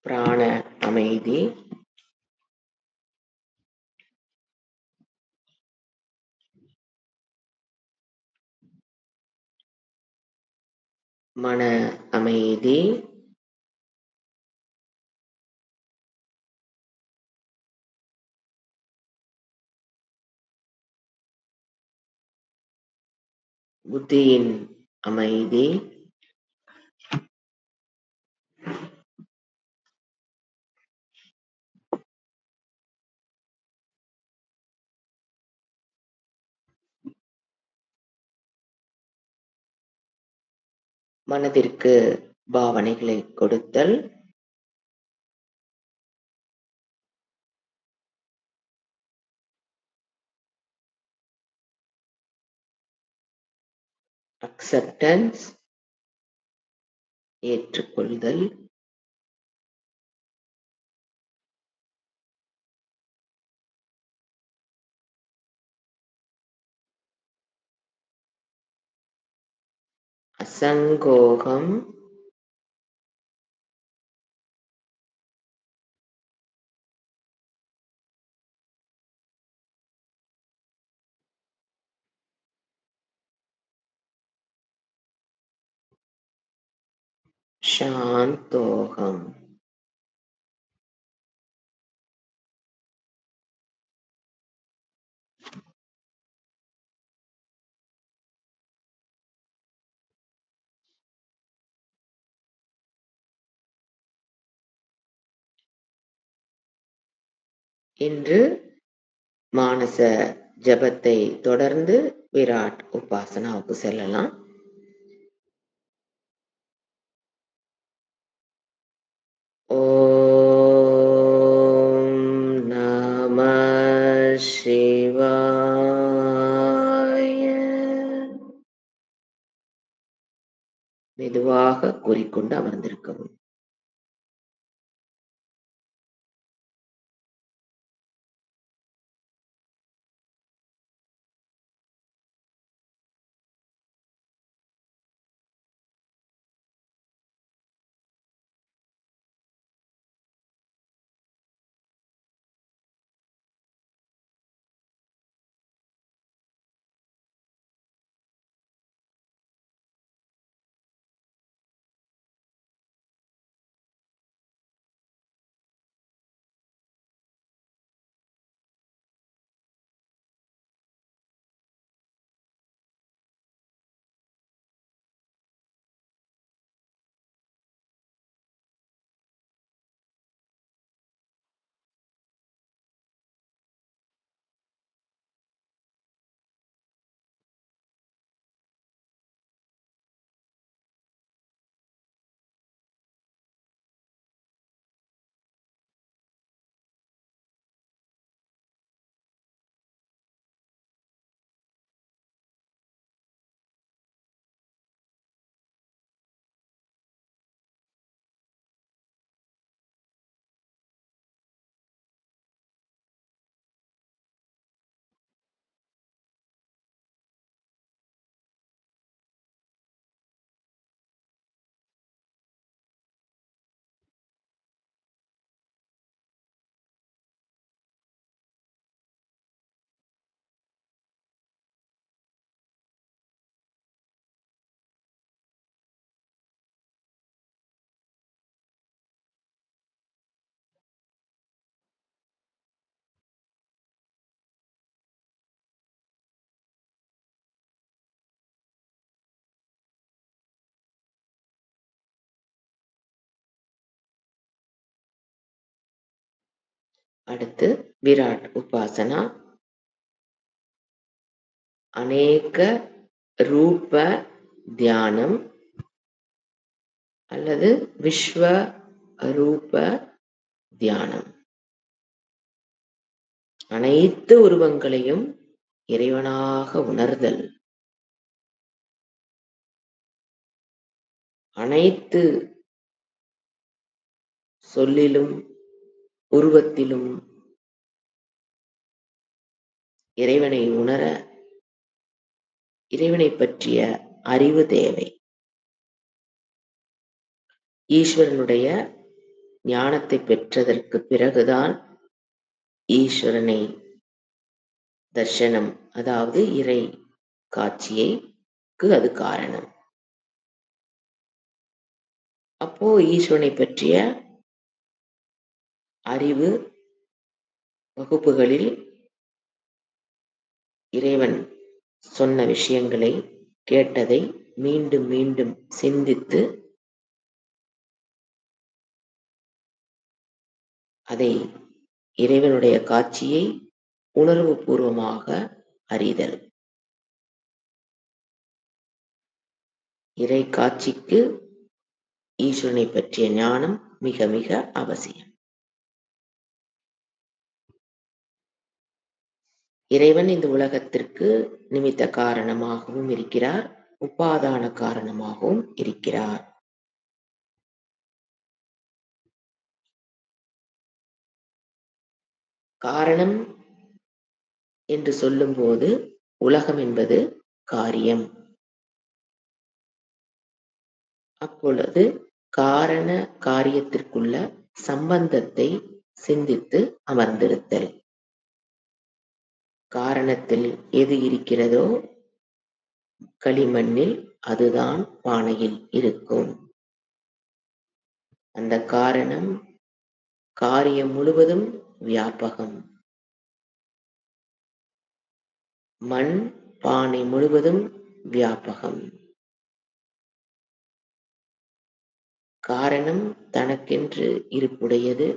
பிராண அமைதி, மன அமைதி, புத்தியின் அமைதி, மனதிற்கு பாவனைகளை கொடுத்தல், அக்செப்டன்ஸ் ஏற்றுக்கொள்தல், அசங்கோகம், சாந்தோகம். இன்று மானச ஜபத்தை தொடர்ந்து விராட் உபாசனாவுக்கு செல்லலாம். ஓம் நம சிவாய. மெதுவாக கூறிக்கொண்டு அமர்ந்திருக்கவும். அடுத்து விராட் உபாசனா. அநேக ரூப தியானம் அல்லது விஸ்வ ரூப தியானம். அனைத்து உருவங்களையும் இறைவனாக உணர்தல், அனைத்து சொல்லிலும் உருவத்திலும் இறைவனை உணர இறைவனை பற்றிய அறிவு தேவை. ஈஸ்வரனுடைய ஞானத்தை பெற்றதற்கு பிறகுதான் ஈஸ்வரனை தர்சனம், அதாவது இறை காட்சிக்கு அது காரணம். அப்போ ஈஸ்வரனை பற்றிய அறிவு வகுப்புகளில் இறைவன் சொன்ன விஷயங்களை, கேட்டதை மீண்டும் மீண்டும் சிந்தித்து அதை இறைவனுடைய காட்சியை உணர்வு பூர்வமாக அறிதல். இறை காட்சிக்கு ஈஸ்வரனை பற்றிய ஞானம் மிக மிக அவசியம். இறைவன் இந்த உலகத்திற்கு நிமித்த காரணமாகவும் இருக்கிறார், உபாதான காரணமாகவும் இருக்கிறார். காரணம் என்று சொல்லும்போது உலகம் என்பது காரியம். அப்பொழுது காரண காரியத்திற்குள்ள சம்பந்தத்தை சிந்தித்து அமர்ந்திருத்தல். காரணத்தில் எது இருக்கிறதோ களிமண்ணில் அதுதான் பானையில் இருக்கும். அந்த காரணம் காரியம் முழுவதும் வியாபகம். மண் பானை முழுவதும் வியாபகம். காரணம் தனக்கென்று இருப்புடையது,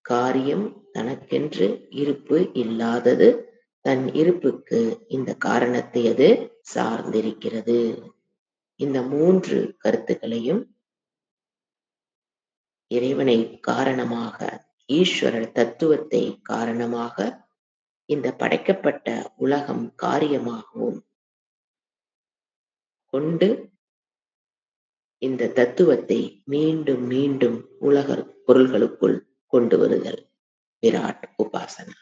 காரியம் தனக்கென்று இருப்பு இல்லாதது. தன் இருப்புக்கு இந்த காரணத்தை அது சார்ந்திருக்கிறது. இந்த 3 கருத்துக்களையும் இறைவனை காரணமாக, ஈஸ்வரர் தத்துவத்தை காரணமாக, இந்த படைக்கப்பட்ட உலகம் காரியமாகவும் கொண்டு இந்த தத்துவத்தை மீண்டும் மீண்டும் உலக பொருள்களுக்குள் கொண்டு வருதல் விராட் உபாசனா.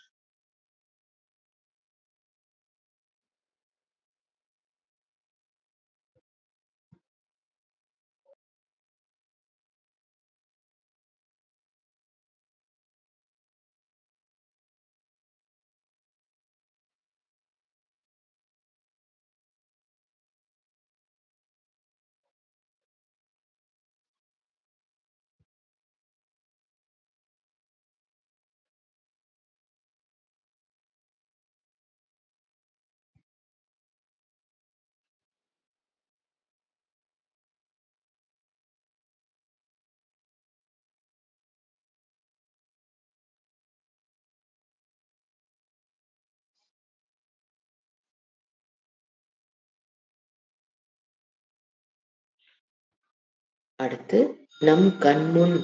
அடுத்து நம் கண்முன்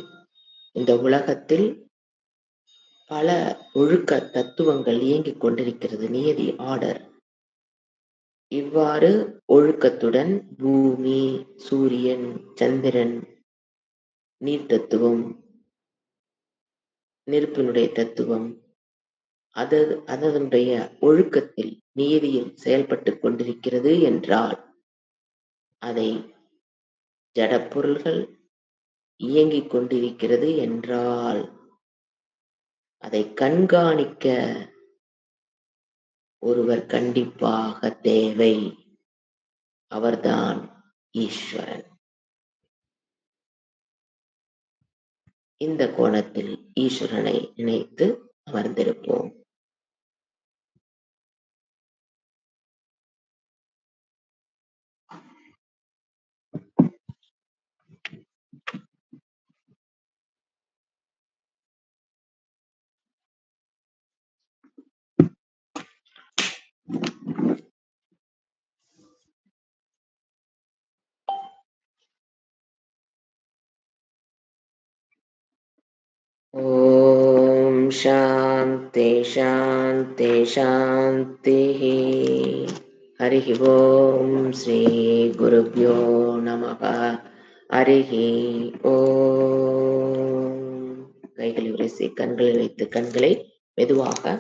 இந்த உலகத்தில் பல ஒழுக்க தத்துவங்கள் இயங்கிக் கொண்டிருக்கிறது. நியதி, ஆர்டர். இவ்வாறு ஒழுக்கத்துடன் பூமி, சூரியன், சந்திரன், நீர் தத்துவம், நெருப்பினுடைய தத்துவம் அதனுடைய ஒழுக்கத்தில் நியதியில் செயல்பட்டுக் கொண்டிருக்கிறது என்றால், அதை ஜடப்பொருள்கள் இயங்கிக் கொண்டிருக்கிறது என்றால், அதை கண்காணிக்க ஒருவர் கண்டிப்பாக தேவை. அவர்தான் ஈஸ்வரன். இந்த கோணத்தில் ஈஸ்வரனை நினைத்து அமர்ந்திருப்போம். ஓம் சாந்தி சாந்தி சாந்திஹ. ஹரிஹி ஓம் ஸ்ரீ குருப்யோ நமஹ. ஹரிஹி ஓம். கைகளை உரசி கண்களை வைத்து கண்களை மெதுவாக